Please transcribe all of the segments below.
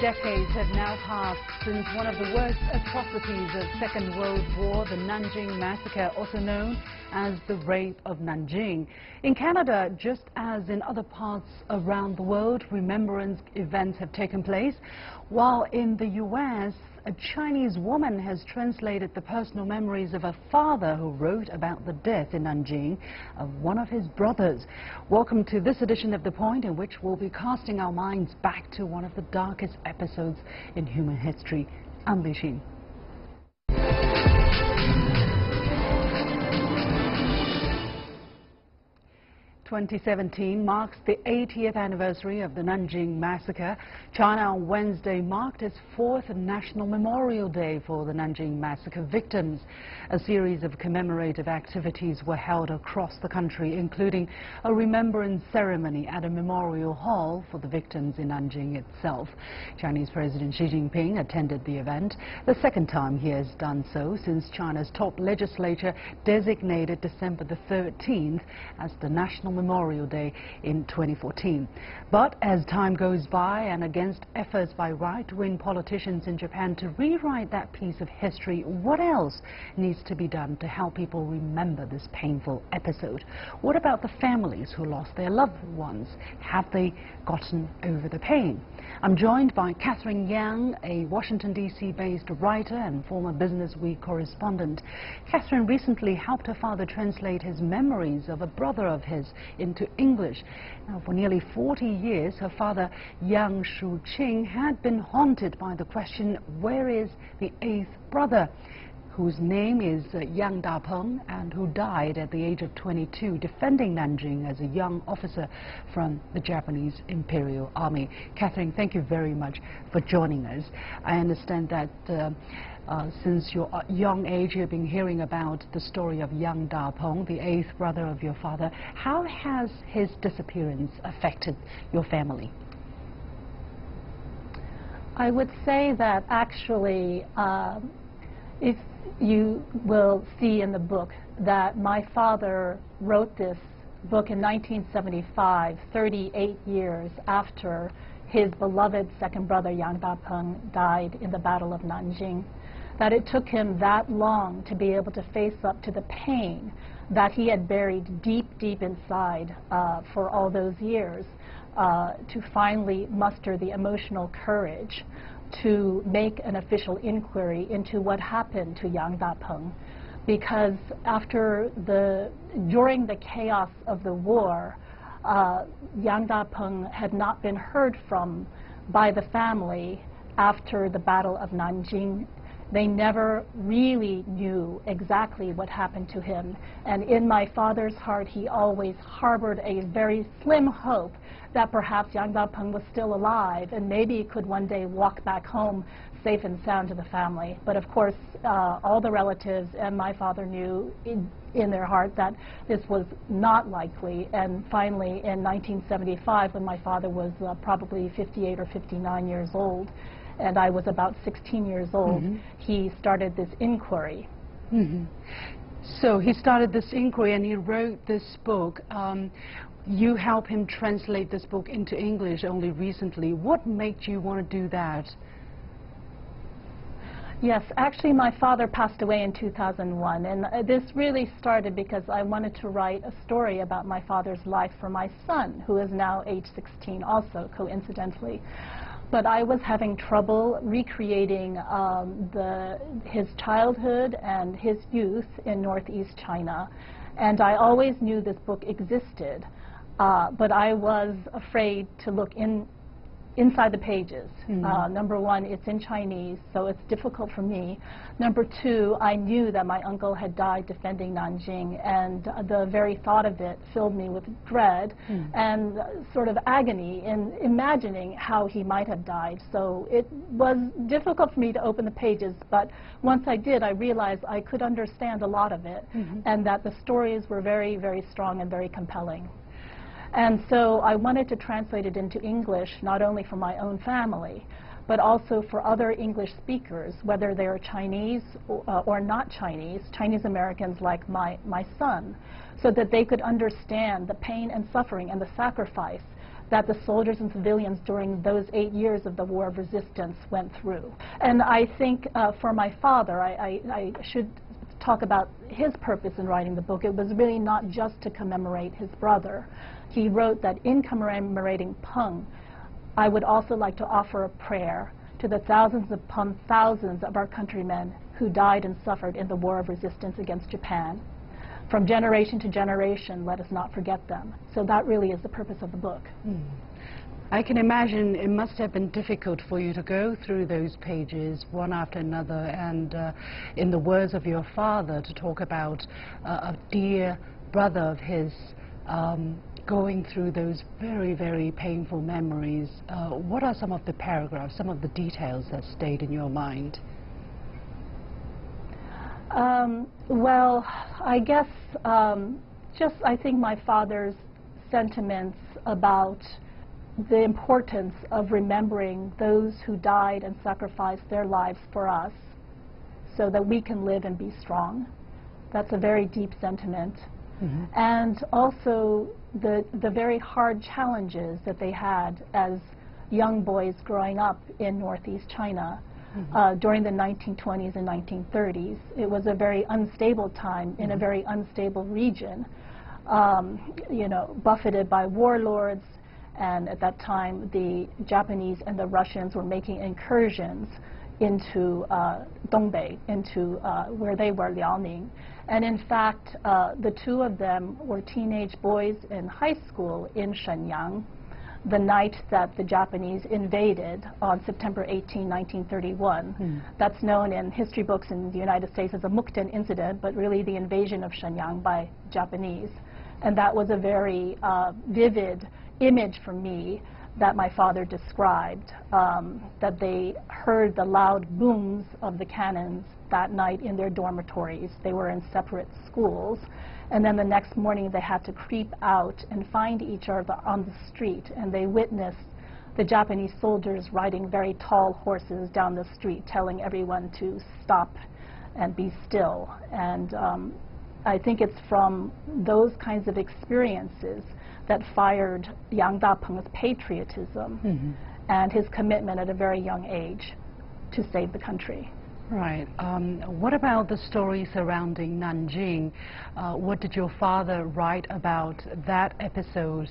decades have now passed since one of the worst atrocities of Second World War, the Nanjing Massacre, also known as the Rape of Nanjing. In Canada, just as in other parts around the world, remembrance events have taken place, while in the U.S., a Chinese woman has translated the personal memories of a father who wrote about the death in Nanjing of one of his brothers. Welcome to this edition of The Point, in which we'll be casting our minds back to one of the darkest episodes in human history. I'm Li Xin. 2017 marks the 80th anniversary of the Nanjing Massacre. China on Wednesday marked its 4th National Memorial Day for the Nanjing Massacre victims. A series of commemorative activities were held across the country, including a remembrance ceremony at a memorial hall for the victims in Nanjing itself. Chinese President Xi Jinping attended the event, the second time he has done so since China's top legislature designated December the 13th as the National Memorial Day in 2014. But as time goes by, and against efforts by right-wing politicians in Japan to rewrite that piece of history, what else needs to be done to help people remember this painful episode? What about the families who lost their loved ones? Have they gotten over the pain? I'm joined by Catherine Yang, a Washington, D.C. based writer and former Business Week correspondent. Catherine recently helped her father translate his memories of a brother of his into English. Now, for nearly 40 years, her father, Yang Shuqing, had been haunted by the question, where is the 8th brother, whose name is Yang Dapeng, and who died at the age of 22 defending Nanjing as a young officer from the Japanese Imperial Army. Catherine, thank you very much for joining us. I understand that since your young age, you've been hearing about the story of Yang Dapeng, the 8th brother of your father. How has his disappearance affected your family? I would say that actually, if you will see in the book that my father wrote this book in 1975, 38 years after his beloved second brother Yang Dapeng died in the Battle of Nanjing, that it took him that long to be able to face up to the pain that he had buried deep, deep inside for all those years, to finally muster the emotional courage to make an official inquiry into what happened to Yang Dapeng. Because during the chaos of the war, Yang Dapeng had not been heard from by the family after the Battle of Nanjing. They never really knew exactly what happened to him. And in my father's heart, he always harbored a very slim hope that perhaps Yang Dapeng was still alive and maybe could one day walk back home safe and sound to the family. But of course, all the relatives and my father knew in their heart that this was not likely. And finally, in 1975, when my father was probably 58 or 59 years old, and I was about 16 years old, he started this inquiry. So he started this inquiry and he wrote this book. You helped him translate this book into English only recently. What made you want to do that? Yes, actually my father passed away in 2001, and this really started because I wanted to write a story about my father's life for my son, who is now age 16 also, coincidentally. But I was having trouble recreating his childhood and his youth in Northeast China. And I always knew this book existed, but I was afraid to look inside the pages. Number one, it's in Chinese, so it's difficult for me. Number two, I knew that my uncle had died defending Nanjing, and the very thought of it filled me with dread and sort of agony in imagining how he might have died. So it was difficult for me to open the pages, but once I did, I realized I could understand a lot of it, and that the stories were very, very strong and very compelling. And so I wanted to translate it into English, not only for my own family, but also for other English speakers, whether they're Chinese or not Chinese, Chinese Americans like my son, so that they could understand the pain and suffering and the sacrifice that the soldiers and civilians during those 8 years of the War of Resistance went through. And I think for my father, I should talk about his purpose in writing the book. It was really not just to commemorate his brother. He wrote that in commemorating Peng, I would also like to offer a prayer to the thousands upon thousands of our countrymen who died and suffered in the War of Resistance against Japan. From generation to generation, let us not forget them. So that really is the purpose of the book. I can imagine it must have been difficult for you to go through those pages one after another and, in the words of your father, to talk about a dear brother of his going through those very, very painful memories. What are some of the paragraphs, some of the details that stayed in your mind? Well, I guess I think my father's sentiments about the importance of remembering those who died and sacrificed their lives for us so that we can live and be strong. That's a very deep sentiment. And also the very hard challenges that they had as young boys growing up in Northeast China. During the 1920s and 1930s. It was a very unstable time in a very unstable region, you know, buffeted by warlords, and at that time the Japanese and the Russians were making incursions into Dongbei, into where they were, Liaoning. And in fact, the two of them were teenage boys in high school in Shenyang the night that the Japanese invaded on September 18, 1931. That's known in history books in the United States as a Mukden incident, but really the invasion of Shenyang by Japanese. And that was a very vivid image for me that my father described, that they heard the loud booms of the cannons that night in their dormitories. They were in separate schools. And then the next morning they had to creep out and find each other on the street, and they witnessed the Japanese soldiers riding very tall horses down the street, telling everyone to stop and be still. And I think it's from those kinds of experiences that fired Yang Dapeng's patriotism and his commitment at a very young age to save the country. Right. What about the story surrounding Nanjing? What did your father write about that episode?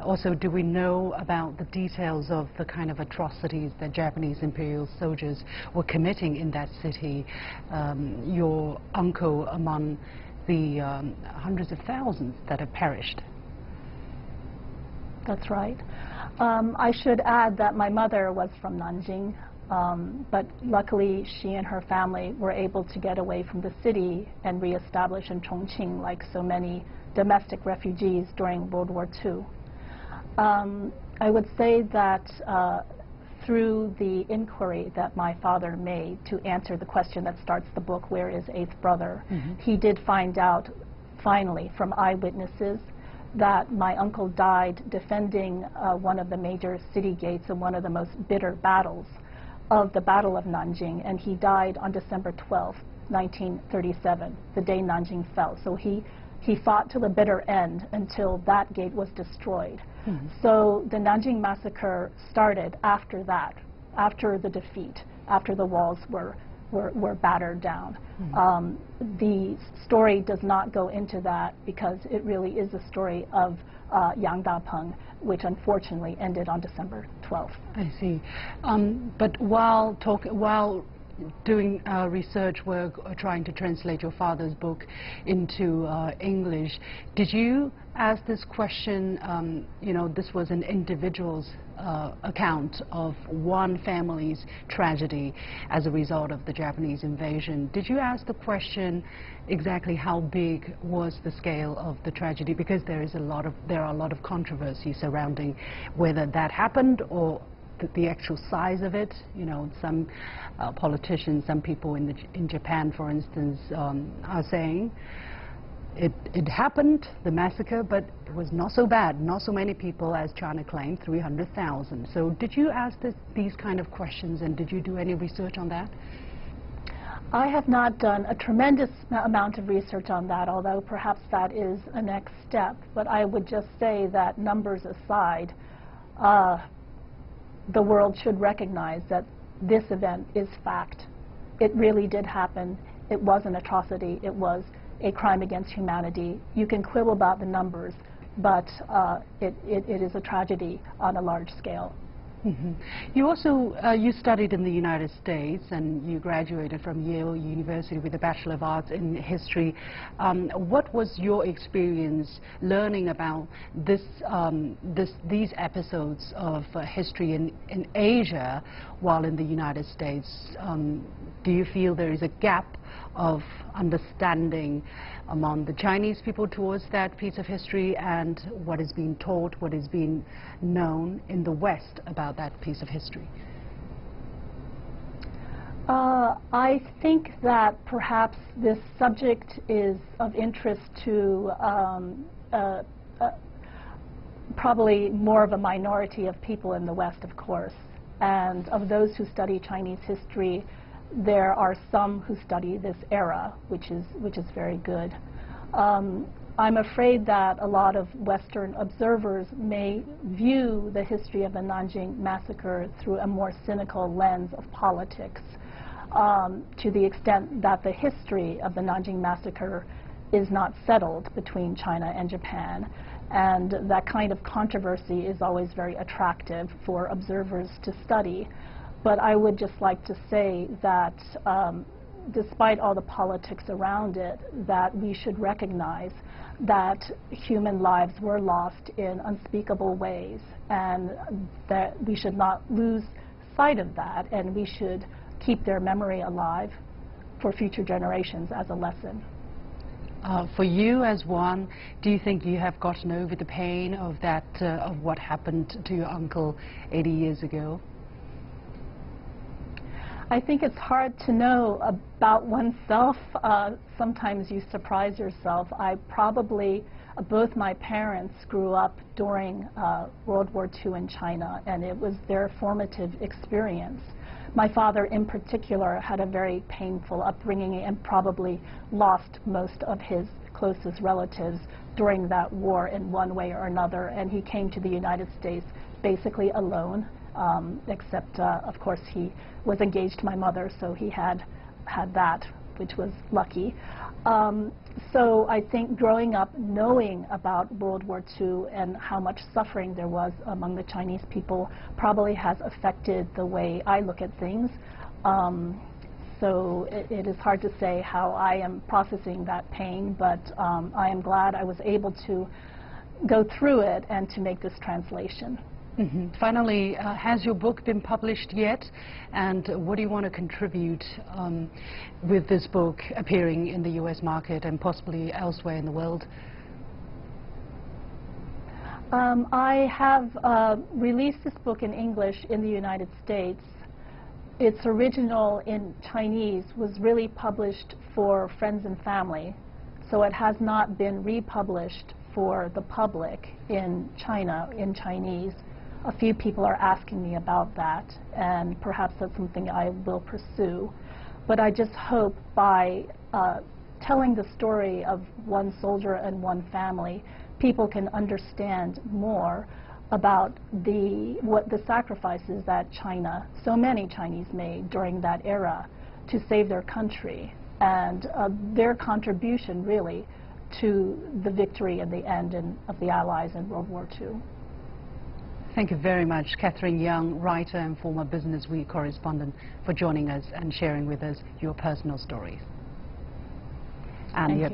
Also, do we know about the details of the kind of atrocities that Japanese imperial soldiers were committing in that city? Your uncle among the hundreds of thousands that have perished. That's right. I should add that my mother was from Nanjing. But luckily, she and her family were able to get away from the city and reestablish in Chongqing, like so many domestic refugees during World War II. I would say that through the inquiry that my father made to answer the question that starts the book, where is eighth brother, he did find out, finally, from eyewitnesses, that my uncle died defending one of the major city gates in one of the most bitter battles of the Battle of Nanjing, and he died on December 12, 1937, the day Nanjing fell. So he fought to the bitter end until that gate was destroyed. So the Nanjing Massacre started after that, after the defeat, after the walls were battered down. The story does not go into that because it really is a story of Yang Dapeng, which unfortunately ended on December 12th. I see. But while doing research work or trying to translate your father's book into English, did you ask this question, you know, this was an individual's account of one family's tragedy as a result of the Japanese invasion. Did you ask the question exactly how big was the scale of the tragedy? Because there are a lot of controversy surrounding whether that happened or the actual size of it. You know, some politicians, some people in Japan, for instance, are saying it happened, the massacre, but it was not so bad, not so many people as China claimed, 300,000. So did you ask these kind of questions, and did you do any research on that? I have not done a tremendous amount of research on that, although perhaps that is a next step. But I would just say that, numbers aside, the world should recognize that this event is fact. It really did happen. It was an atrocity. It was a crime against humanity. You can quibble about the numbers, but it is a tragedy on a large scale. Mm-hmm. You also you studied in the United States, and you graduated from Yale University with a Bachelor of Arts in History. What was your experience learning about these episodes of history in Asia while in the United States? Do you feel there is a gap of understanding among the Chinese people towards that piece of history and what is being taught, what is being known in the West about that piece of history? I think that perhaps this subject is of interest to probably more of a minority of people in the West, of course. And of those who study Chinese history, there are some who study this era, which is very good. I'm afraid that a lot of Western observers may view the history of the Nanjing Massacre through a more cynical lens of politics, to the extent that the history of the Nanjing Massacre is not settled between China and Japan. And that kind of controversy is always very attractive for observers to study. But I would just like to say that despite all the politics around it, that we should recognize that human lives were lost in unspeakable ways, and that we should not lose sight of that, and we should keep their memory alive for future generations as a lesson. For you as one, do you think you have gotten over the pain of that, of what happened to your uncle 80 years ago? I think it's hard to know about oneself. Sometimes you surprise yourself. Both my parents grew up during World War II in China, and it was their formative experience. My father in particular had a very painful upbringing and probably lost most of his closest relatives during that war in one way or another, and he came to the United States basically alone. Except, of course, he was engaged to my mother, so he had that, which was lucky. So I think growing up knowing about World War II and how much suffering there was among the Chinese people probably has affected the way I look at things. So it is hard to say how I am processing that pain, but I am glad I was able to go through it and to make this translation. Mm-hmm. Finally, has your book been published yet? And what do you want to contribute with this book appearing in the US market and possibly elsewhere in the world? I have released this book in English in the United States. Its original in Chinese was really published for friends and family, so it has not been republished for the public in China in Chinese. A few people are asking me about that, and perhaps that's something I will pursue. But I just hope by telling the story of one soldier and one family, people can understand more about the sacrifices that China, so many Chinese made during that era to save their country, and their contribution really to the victory in the end of the Allies in World War II. Thank you very much, Catherine Young, writer and former Business Week correspondent, for joining us and sharing with us your personal stories. And you have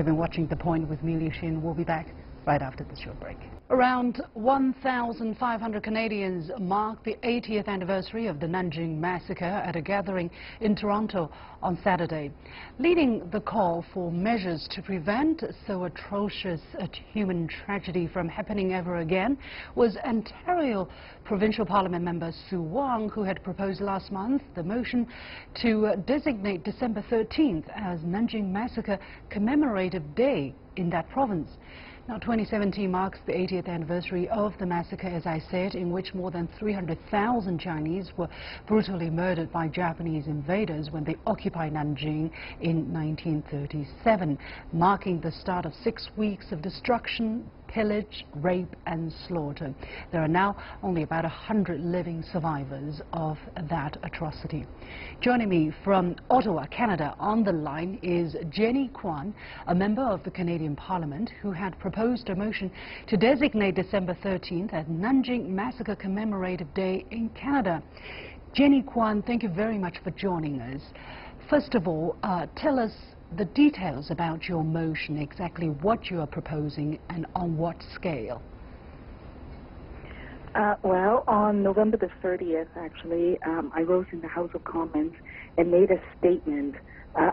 been watching The Point with me, Liu Xin. We'll be back right after this short break. Around 1,500 Canadians marked the 80th anniversary of the Nanjing Massacre at a gathering in Toronto on Saturday. Leading the call for measures to prevent so atrocious a human tragedy from happening ever again was Ontario Provincial Parliament member Sue Wong, who had proposed last month the motion to designate December 13th as Nanjing Massacre Commemorative Day in that province. Now, 2017 marks the 80th anniversary of the massacre, as I said, in which more than 300,000 Chinese were brutally murdered by Japanese invaders when they occupied Nanjing in 1937, marking the start of 6 weeks of destruction, pillage, rape and slaughter. There are now only about 100 living survivors of that atrocity. Joining me from Ottawa, Canada, on the line is Jenny Kwan, a member of the Canadian Parliament who had proposed a motion to designate December 13th as Nanjing Massacre Commemorative Day in Canada. Jenny Kwan, thank you very much for joining us. First of all, tell us the details about your motion, exactly what you are proposing and on what scale. Well, on November the 30th, actually, I rose in the House of Commons and made a statement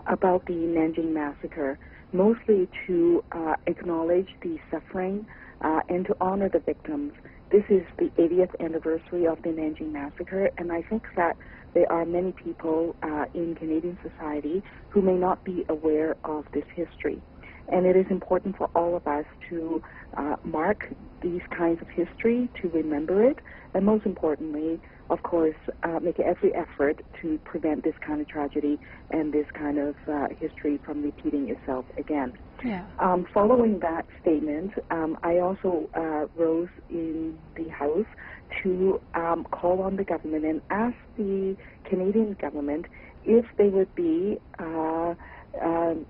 about the Nanjing Massacre, mostly to acknowledge the suffering and to honor the victims. This is the 80th anniversary of the Nanjing Massacre, and I think that there are many people in Canadian society who may not be aware of this history. And it is important for all of us to mark these kinds of history, to remember it, and most importantly, of course, make every effort to prevent this kind of tragedy and this kind of history from repeating itself again. Yeah. Following that statement, I also rose in the House to call on the government and ask the Canadian government if they would be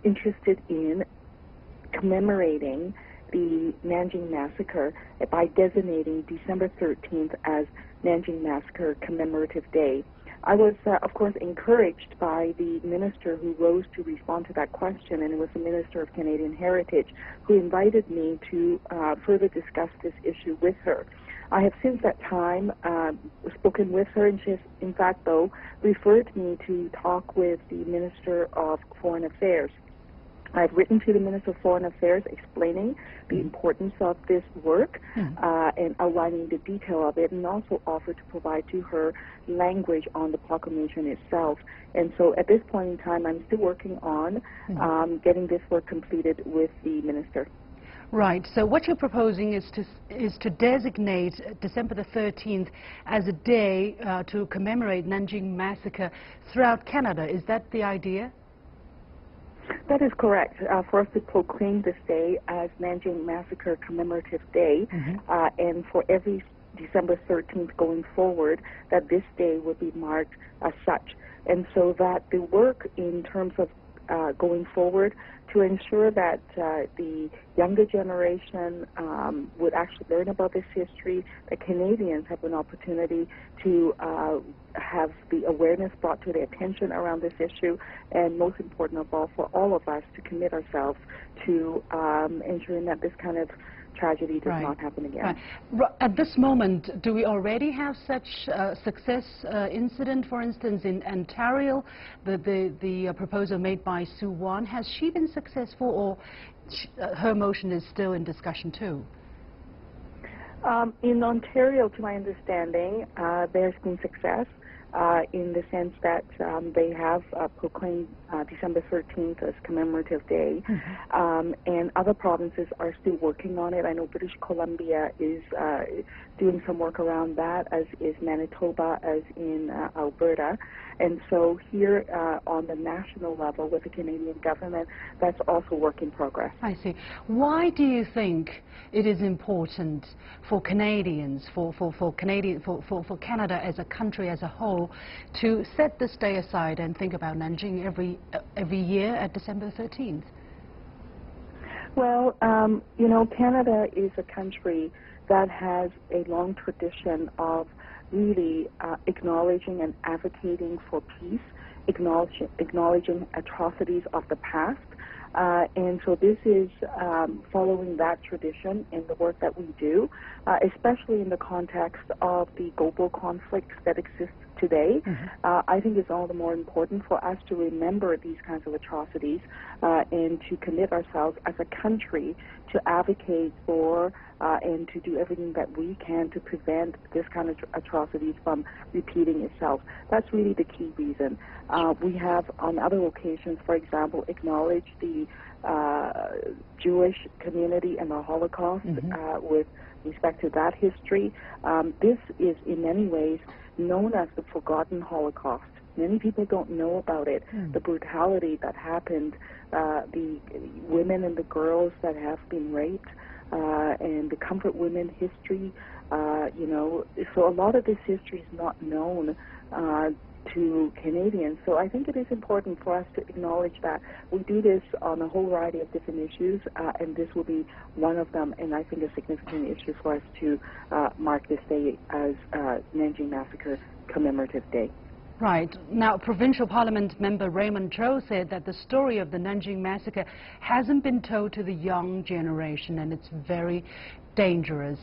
interested in commemorating the Nanjing Massacre by designating December 13th as Nanjing Massacre Commemorative Day. I was, of course, encouraged by the minister who rose to respond to that question, and it was the Minister of Canadian Heritage who invited me to further discuss this issue with her. I have since that time spoken with her, and she has, in fact, though, referred me to talk with the Minister of Foreign Affairs. I've written to the Minister of Foreign Affairs explaining the importance of this work and outlining the detail of it, and also offered to provide to her language on the proclamation itself. And so at this point in time, I'm still working on getting this work completed with the Minister. Right. So what you're proposing is to designate December the 13th as a day to commemorate Nanjing Massacre throughout Canada. Is that the idea? That is correct. For us to proclaim this day as Nanjing Massacre Commemorative Day, and for every December 13th going forward, that this day would be marked as such. And so that the work in terms of going forward to ensure that the younger generation would actually learn about this history, that Canadians have an opportunity to have the awareness brought to their attention around this issue, and most important of all, for all of us to commit ourselves to ensuring that this kind of tragedy does not happen again. Right. At this moment, do we already have such success incident, for instance, in Ontario, the proposal made by Sue Wan? Has she been successful, or her motion is still in discussion too? In Ontario, to my understanding, there's been success in the sense that they have proclaimed December 13th as commemorative day, and other provinces are still working on it. I know British Columbia is doing some work around that, as is Manitoba, as in Alberta. And so here on the national level with the Canadian government, that's also work in progress. I see. Why do you think it is important for Canadians, for Canada as a country as a whole, to set this day aside and think about Nanjing every year at December 13th? Well, you know, Canada is a country that has a long tradition of really acknowledging and advocating for peace, acknowledging atrocities of the past. And so this is following that tradition in the work that we do, especially in the context of the global conflicts that exist today. I think it's all the more important for us to remember these kinds of atrocities and to commit ourselves as a country to advocate for and to do everything that we can to prevent this kind of atrocities from repeating itself. That's really the key reason. We have on other occasions, for example, acknowledged the Jewish community and the Holocaust with respect to that history. This is in many ways known as the forgotten Holocaust. Many people don't know about it, the brutality that happened, the women and the girls that have been raped, and the comfort women history. So a lot of this history is not known to Canadians. So I think it is important for us to acknowledge that we do this on a whole variety of different issues, and this will be one of them, and I think a significant issue for us to mark this day as Nanjing Massacre Commemorative Day. Right. Now, Provincial Parliament member Raymond Cho said that the story of the Nanjing Massacre hasn't been told to the young generation, and it's very dangerous,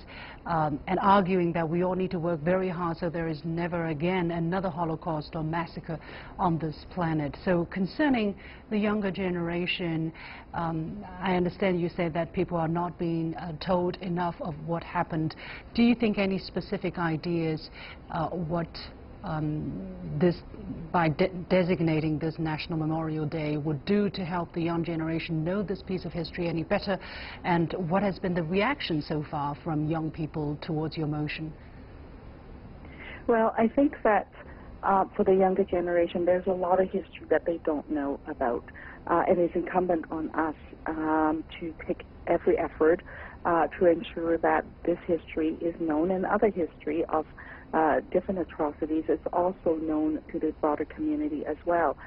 and arguing that we all need to work very hard so there is never again another Holocaust or massacre on this planet. So concerning the younger generation, I understand you say that people are not being told enough of what happened. Do you think any specific ideas what this, by designating this National Memorial Day, would do to help the young generation know this piece of history any better, and what has been the reaction so far from young people towards your motion? Well, I think that for the younger generation, there's a lot of history that they don't know about, and it's incumbent on us to take every effort to ensure that this history is known, and other history of different atrocities is also known to the broader community as well.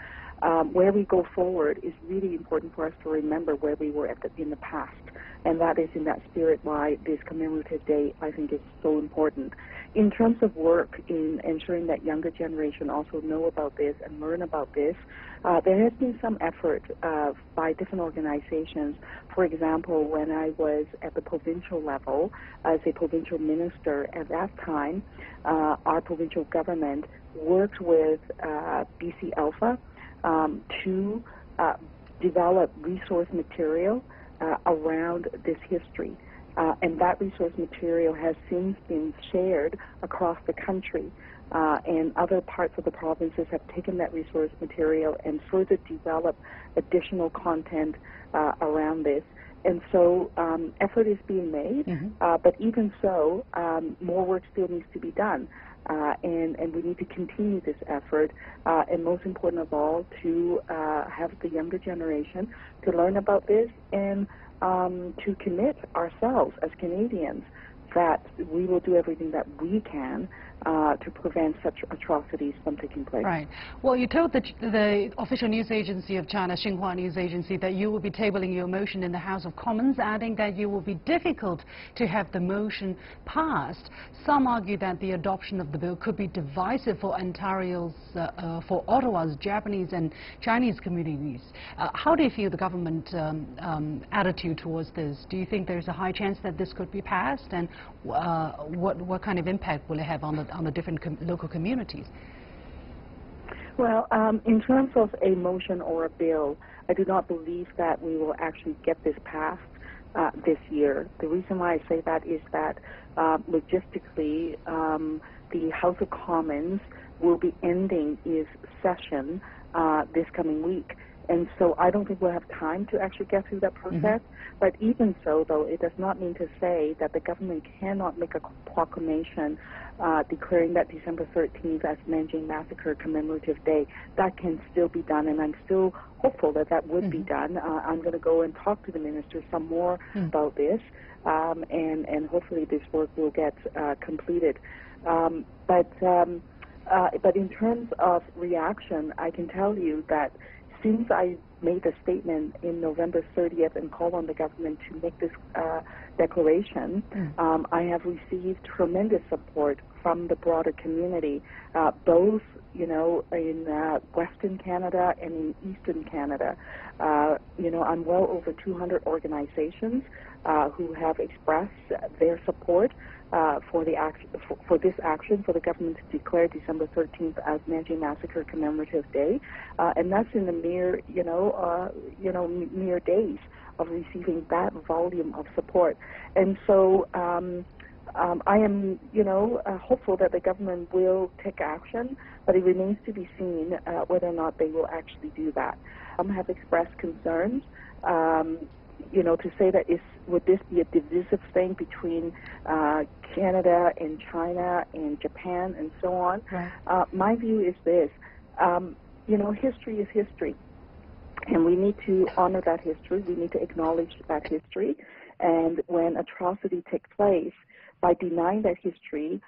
Where we go forward is really important for us to remember where we were in the past, and that is in that spirit why this commemorative day, I think, is so important. In terms of work in ensuring that younger generation also know about this and learn about this, there has been some effort by different organizations. For example, when I was at the provincial level as a provincial minister at that time, our provincial government worked with BC Alpha to develop resource material around this history. And that resource material has since been shared across the country, and other parts of the provinces have taken that resource material and further developed additional content around this. And so effort is being made, but even so, more work still needs to be done. And we need to continue this effort, and most important of all, to have the younger generation to learn about this and to commit ourselves as Canadians that we will do everything that we can to prevent such atrocities from taking place. Right. Well, you told the official news agency of China, Xinhua News Agency, that you will be tabling your motion in the House of Commons, adding that it will be difficult to have the motion passed. Some argue that the adoption of the bill could be divisive for Ontario's, for Ottawa's Japanese and Chinese communities. How do you feel the government attitude towards this? Do you think there's a high chance that this could be passed, and what kind of impact will it have on the different local communities? Well, in terms of a motion or a bill, I do not believe that we will actually get this passed this year. The reason why I say that is that logistically, the House of Commons will be ending its session this coming week. And so I don't think we'll have time to actually get through that process. But even so, though, it does not mean to say that the government cannot make a proclamation declaring that December 13th as Nanjing Massacre Commemorative Day. That can still be done, and I'm still hopeful that that would be done. I'm going to go and talk to the minister some more about this, and hopefully this work will get completed. But in terms of reaction, I can tell you that since I made a statement in November 30th and called on the government to make this declaration, I have received tremendous support from the broader community, both, in Western Canada and in Eastern Canada. I'm well over 200 organizations who have expressed their support for the this action for the government to declare December 13th as Nanjing Massacre Commemorative Day, and that's in the mere mere days of receiving that volume of support. And so I am hopeful that the government will take action, but it remains to be seen whether or not they will actually do that. Have expressed concerns. To say that would this be a divisive thing between Canada and China and Japan and so on? Right. My view is this: history is history, and we need to honor that history. We need to acknowledge that history, And when atrocity takes place, by denying that history,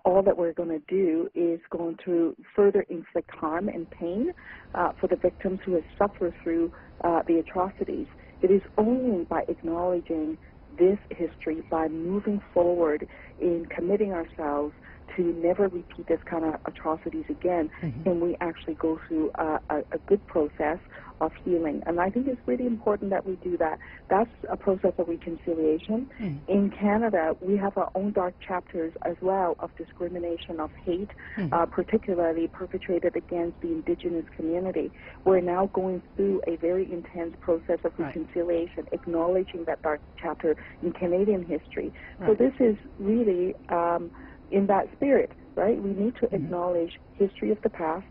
all that we're going to do is going to further inflict harm and pain for the victims who have suffered through the atrocities. It is only by acknowledging this history, by moving forward in committing ourselves to never repeat this kind of atrocities again, and we actually go through a good process of healing. And I think it's really important that we do that. That's a process of reconciliation. In Canada, we have our own dark chapters as well of discrimination, of hate, particularly perpetrated against the Indigenous community. We're now going through a very intense process of reconciliation, acknowledging that dark chapter in Canadian history. So this is really in that spirit, right? We need to acknowledge history of the past,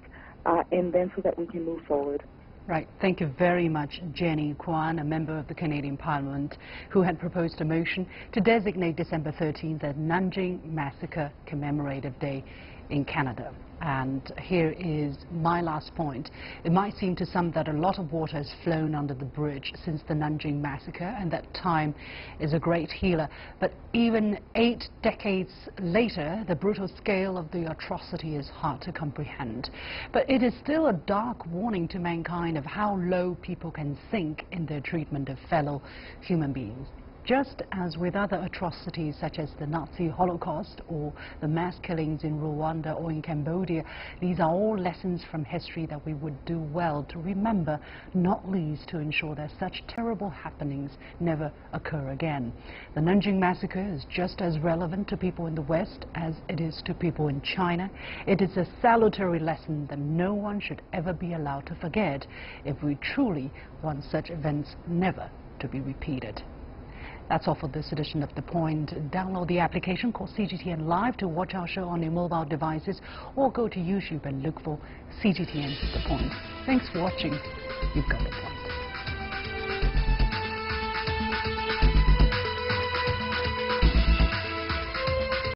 and then so that we can move forward. Right. Thank you very much, Jenny Kwan, a member of the Canadian Parliament, who had proposed a motion to designate December 13th as Nanjing Massacre Commemorative Day in Canada. And here is my last point. It might seem to some that a lot of water has flown under the bridge since the Nanjing Massacre, and that time is a great healer. But even 8 decades later, the brutal scale of the atrocity is hard to comprehend. But it is still a dark warning to mankind of how low people can sink in their treatment of fellow human beings. Just as with other atrocities such as the Nazi Holocaust or the mass killings in Rwanda or in Cambodia, these are all lessons from history that we would do well to remember, not least to ensure that such terrible happenings never occur again. The Nanjing Massacre is just as relevant to people in the West as it is to people in China. It is a salutary lesson that no one should ever be allowed to forget if we truly want such events never to be repeated. That's all for this edition of The Point. Download the application called CGTN Live to watch our show on your mobile devices, or go to YouTube and look for CGTN The Point. Thanks for watching. You've got The Point.